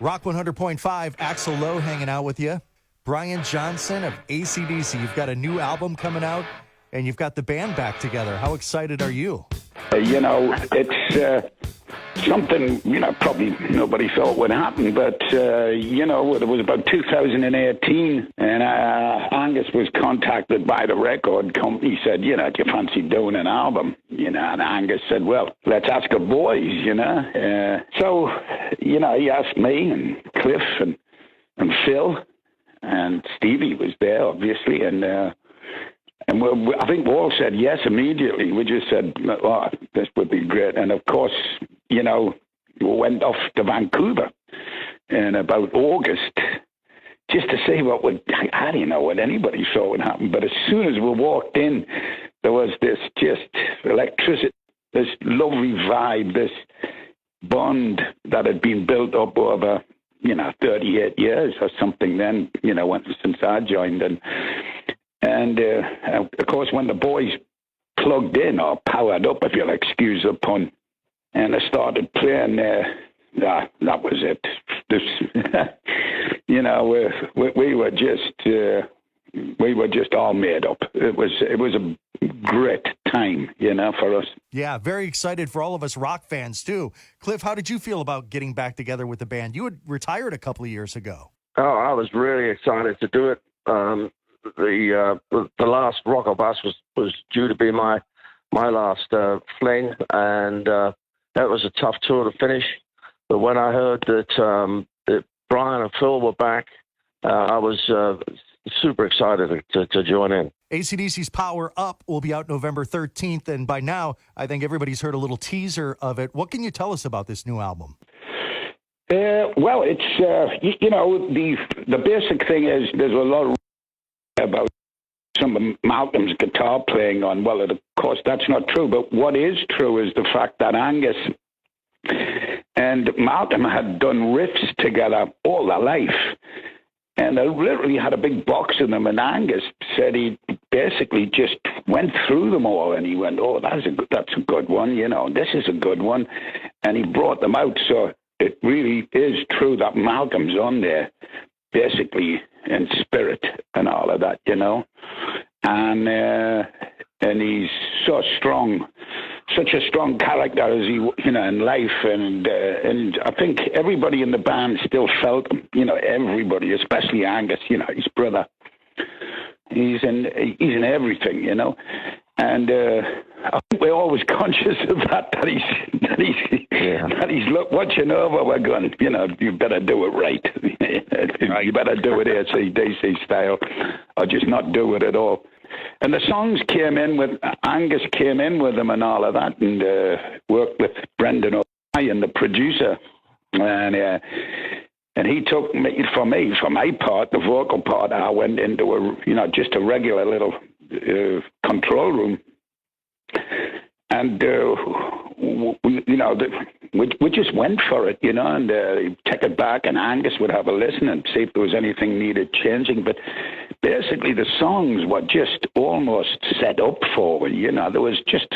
Rock 100.5, Axel Lowe hanging out with you. Brian Johnson of AC/DC. You've got a new album coming out, and you've got the band back together. How excited are you? It's something, probably nobody thought would happen, but, it was about 2018, and Angus was contacted by the record company, said, do you fancy doing an album? And Angus said, well, let's ask the boys, So, he asked me and Cliff and Phil, and Stevie was there, obviously, and I think we all said yes immediately. We just said, oh, this would be great. And, of course, we went off to Vancouver in about August just to see what would, I didn't know what anybody thought would happen. But as soon as we walked in, there was this just electricity, this lovely vibe, this bond that had been built up over 38 years or something then, since I joined. And of course, when the boys plugged in or powered up, if you'll excuse the pun, and I started playing, that was it. We were just all made up. It was a great time, for us. Yeah, very excited for all of us rock fans, too. Cliff, how did you feel about getting back together with the band? You had retired a couple of years ago. Oh, I was really excited to do it. The last Rock or Bust was due to be my last fling, and that was a tough tour to finish. But when I heard that Brian and Phil were back, I was super excited to join in. AC/DC's Power Up will be out November 13th, and by now, I think everybody's heard a little teaser of it. What can you tell us about this new album? Well, it's, the basic thing is there's a lot of about some of Malcolm's guitar playing on. Well, of course, that's not true. But what is true is the fact that Angus and Malcolm had done riffs together all their life. And they literally had a big box of them. And Angus said he basically just went through them all. And he went, oh, that's a good one. This is a good one. And he brought them out. So it really is true that Malcolm's on there, basically in spirit and all of that, and he's so strong, such a strong character as he, in life, and I think everybody in the band still felt him, everybody, especially Angus, his brother. He's in everything, and I think we're always conscious of that he's watching over. We're going, you better do it right. You better do it AC/DC style, or just not do it at all. And the songs came in with, Angus came in with them and all of that, and worked with Brendan O'Brien, the producer, and he took me, for my part, the vocal part, I went into just a regular little control room. And we just went for it, and take it back, and Angus would have a listen and see if there was anything needed changing. But basically, the songs were just almost set up for it. There was just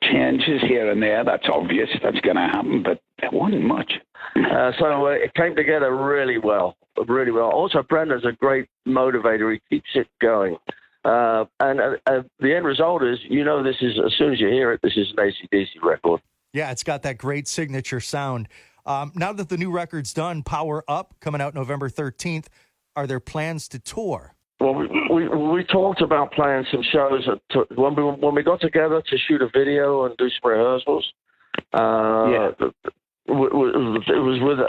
changes here and there. That's obvious. That's going to happen, but there wasn't much. So it came together really well, really well. Also, Brendan's a great motivator. He keeps it going. And the end result is, this is, as soon as you hear it, this is an AC/DC record. Yeah, it's got that great signature sound. Now that the new record's done, Power Up, coming out November 13th, are there plans to tour? Well, we talked about playing some shows when we got together to shoot a video and do some rehearsals. It was with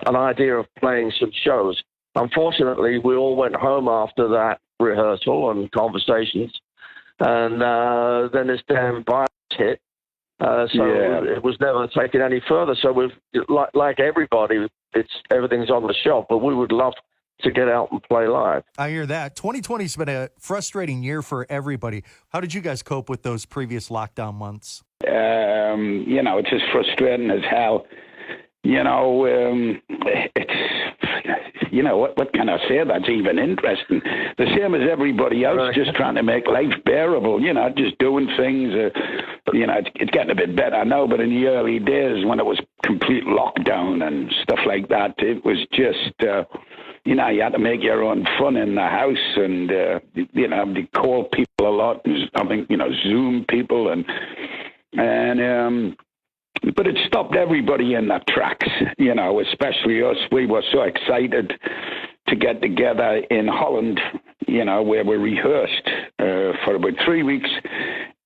an idea of playing some shows. Unfortunately, we all went home after that rehearsal and conversations, and then this damn virus hit. It was never taken any further. So we've, like everybody, everything's on the shelf, but we would love to get out and play live. I hear that. 2020's been a frustrating year for everybody. How did you guys cope with those previous lockdown months? It's as frustrating as hell. What can I say that's even interesting? The same as everybody else, right. Just trying to make life bearable, just doing things. you know, it's getting a bit better now, but in the early days when it was complete lockdown and stuff like that, it was just, you know, you had to make your own fun in the house and, you know, you call people a lot, I think, you know, Zoom people and but it stopped everybody in their tracks, you know, especially us. We were so excited to get together in Holland, you know, where we rehearsed for about 3 weeks.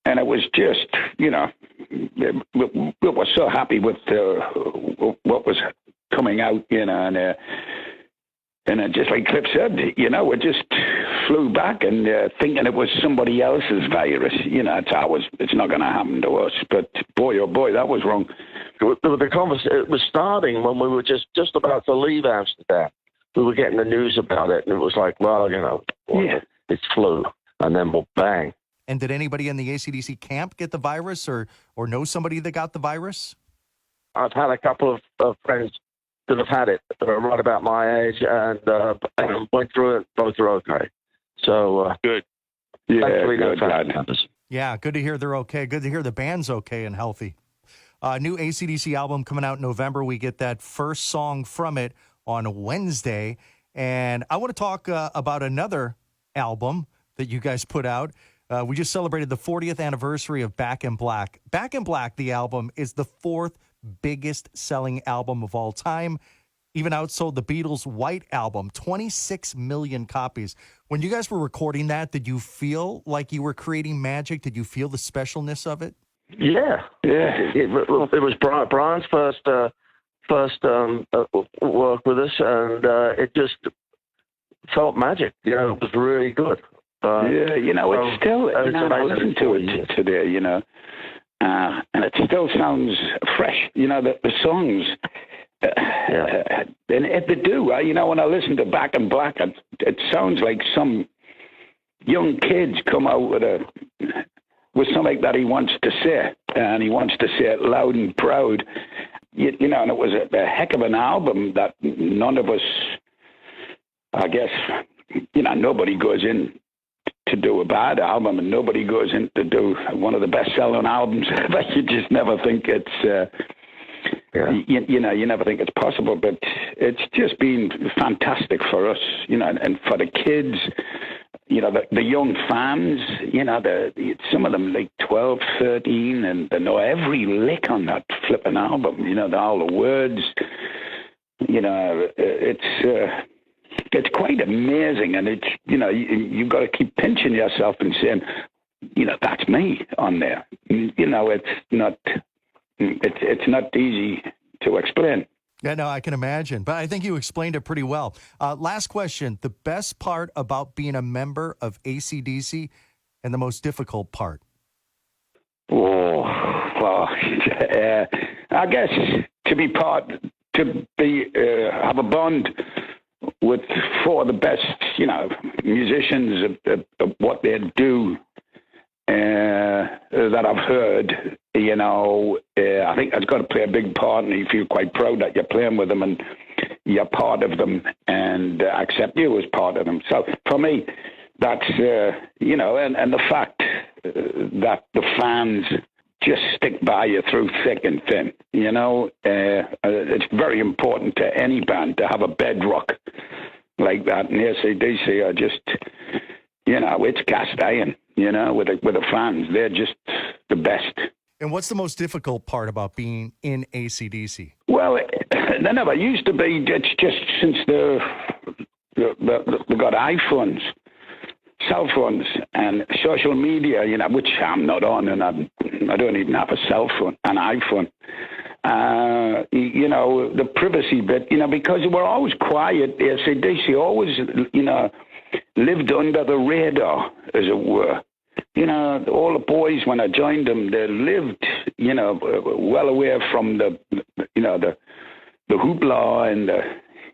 And it was just, you know, we were so happy with what was coming out, you know, and just like Cliff said, you know, we just flew back and thinking it was somebody else's virus. You know, it's not going to happen to us. But boy, oh boy, that was wrong. The conversation, it was starting when we were just about to leave Amsterdam. We were getting the news about it, and it was like, well, you know, it's flu. And then, well, bang. And did anybody in the AC/DC camp get the virus or know somebody that got the virus? I've had a couple of friends that have had it that are right about my age and went through it. Both are okay. So good. Yeah, good. Yeah, good to hear they're okay. Good to hear the band's okay and healthy. New AC/DC album coming out in November. We get that first song from it on Wednesday. And I want to talk about another album that you guys put out. We just celebrated the 40th anniversary of Back in Black. Back in Black, the album, is the fourth biggest selling album of all time. Even outsold the Beatles' White Album, 26 million copies. When you guys were recording that, did you feel like you were creating magic? Did you feel the specialness of it? Yeah. It was Brian's first work with us, and it just felt magic. You know, it was really good. Yeah, you know, it's still, you know, I listen to it today, you know, and it still sounds fresh. You know, the songs, and they do. You know, when I listen to Back in Black, it sounds like some young kids come out with something that he wants to say, and he wants to say it loud and proud. You know, and it was a heck of an album that none of us, I guess, you know, nobody goes in to do a bad album, and nobody goes in to do one of the best-selling albums. But you just never think it's, you know, you never think it's possible. But it's just been fantastic for us, you know, and for the kids, you know, the young fans, you know, some of them like 12, 13, and they know every lick on that flipping album, you know, all the words, you know, it's quite amazing, and it's, you know, you've got to keep pinching yourself and saying, you know, that's me on there. You know, it's not easy to explain. Yeah, no, I can imagine, but I think you explained it pretty well. Last question: the best part about being a member of AC/DC, and the most difficult part? Oh, well, I guess have a bond with four of the best, you know, musicians of what they do that I've heard, you know, I think that's got to play a big part, and you feel quite proud that you're playing with them and you're part of them and accept you as part of them. So for me, that's, you know, and the fact that the fans just stick by you through thick and thin, you know, it's very important to any band to have a bedrock like that. And AC/DC are just, you know, it's cast iron, you know, with the fans. They're just the best. And what's the most difficult part about being in AC/DC? Well, they never used to be. It's just since they got iPhones, cell phones, and social media, you know, which I'm not on, and I don't even have a cell phone, an iPhone. You know, the privacy bit, you know, because we're always quiet. AC/DC always, you know, lived under the radar, as it were. You know, all the boys, when I joined them, they lived, you know, well away from the hoopla and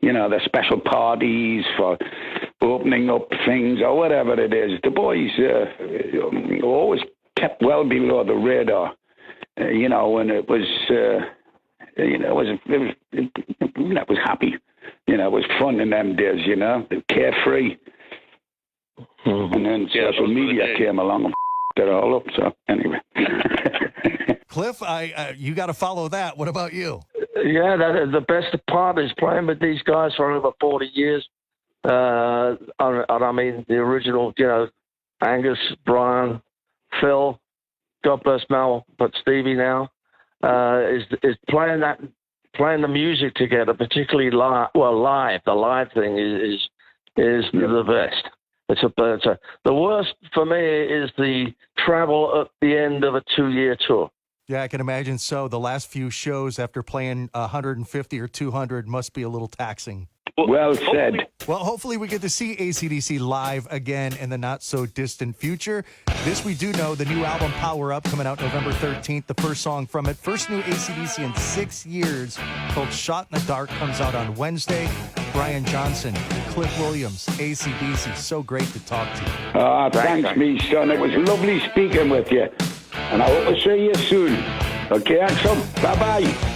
you know, the special parties for opening up things or whatever it is. The boys always kept well below the radar, you know, and it was, you know, it was happy. You know, it was fun in them days, you know, carefree. And then social media came along and it all up. So anyway. Cliff, you got to follow that. What about you? Yeah, the best part is playing with these guys for over 40 years. And I mean, the original, Angus, Brian, Phil, God bless Mel, but Stevie now, is playing the music together, particularly live. Well, live. The live thing is the best. The worst for me is the travel at the end of a 2-year tour. Yeah, I can imagine so. The last few shows after playing 150 or 200 must be a little taxing. Well said. Well, hopefully we get to see AC/DC live again in the not-so-distant future. This we do know, the new album, Power Up, coming out November 13th. The first song from it, first new AC/DC in 6 years, called Shot in the Dark, comes out on Wednesday. Brian Johnson, Cliff Williams, AC/DC, so great to talk to you. Thanks, me son. It was lovely speaking with you. And I hope to see you soon. Okay, Axel? Bye-bye.